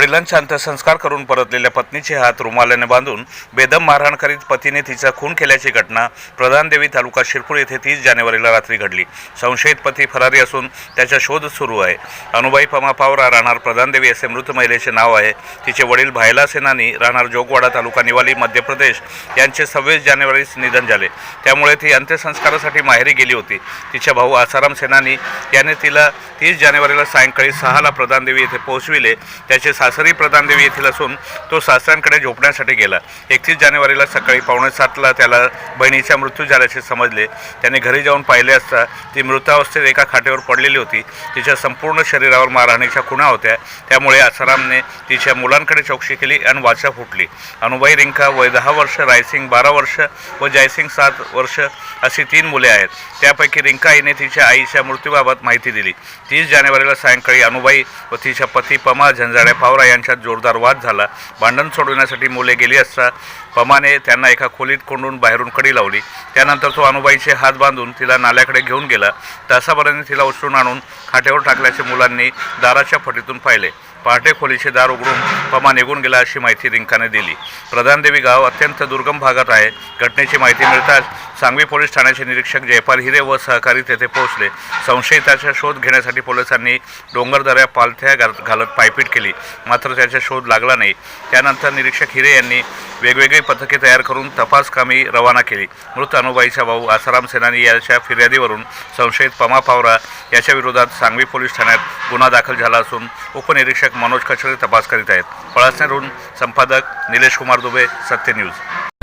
वडिलांचे अंत्यसंस्कार करून परतलेल्या पत्नीचे हात रुमालाने बांधून बेदम मारहाण करीत पतीने तिचा खून केल्याची घटना प्रधानदेवी तालुका शिरपूर येथे 30 जानेवारीला रात्री घडली। संशयित पती फरारी असून त्याचा शोध सुरू आहे। अनुबाई पमा पावरा राहणार प्रधानदेवी असे मृत महिलेचे नाव आहे। तिचे वडील भायला सेनानी राहणार जोगवाडा तालुका निवाली मध्य प्रदेश यांचे 26 जानेवारीस निधन झाले। त्यामुळे ती अंत्यसंस्कारासाठी माहेरी गेली होती। तिचा भाऊ आसाराम सेनानी याने तिला 30 जानेवारीला सायंकाळी 6ला प्रधानदेवी येथे पोहोचविले। त्याचे सासरी प्रधानदेवी येथील असून तो सासऱ्यांकडे झोपण्यासाठी गेला। 31 जानेवारीला सकाळी 6:45ला त्याला बहिणीचा मृत्यू झाल्याचे समजले। त्याने घरी जाऊन पाहिले असता ती मृतावस्थेत एका खाटेवर पडलेली होती। तिच्या संपूर्ण शरीरावर मारहाणीच्या खुणा होत्या। त्यामुळे आसारामने तिच्या मुलांकडे चौकशी केली आणि वाचा फुटली। अनुबाई रिंका वय 10 वर्ष, रायसिंग 12 वर्ष व जयसिंग 7 वर्ष अशी 3 मुले आहेत। त्यापैकी रिंका हिने तिच्या आईच्या मृत्यूबाबत माहिती दिली। 30 जानेवारीला सायंकाळी अनुबाई व तिच्या पती पमा झंजाड्या पावरा यांच्यात जोरदार वाद झाला। भांडण सोडविण्यासाठी मुले गेली असता पमाने त्यांना एका खोलीत कोंडून बाहेरून कडी लावली। त्यानंतर तो अनुबाईचे हात बांधून तिला नाल्याकडे घेऊन गेला। तासाभराने तिला उचलून आणून खाटेवर टाकल्याचे मुलांनी दाराच्या फटीतून पाहिले। पहाटे खोलीचे दार उघडून पमा निघून गेला अशी माहिती रिंकाने दिली। प्रधानदेवी गाव अत्यंत दुर्गम भागात आहे। घटनेची माहिती मिळताच सांगवी पोलीस ठाण्याचे निरीक्षक जयपाल हिरे व सहकारी तेथे पोहोचले। संशयिताचा शोध घेण्यासाठी पोलिसांनी डोंगरदऱ्या पालथ्या घालत पायपीट केली, मात्र त्याचा शोध लागला नाही। त्यानंतर निरीक्षक हिरे यांनी वेगवेगळी पथके तयार करून तपास कामी रवाना केली। मृत अनुबाईचा भाऊ आसाराम सेनानी याच्या फिर्यादीवरून संशयित पमा पावरा याच्या विरोधात सांगवी पोलीस ठाण्यात गुन्हा दाखल झाला असून उपनिरीक्षक मनोज खचरे तपास करीत आहेत। पळसनेरहून संपादक निलेश कुमार दुबे, सत्य न्यूज।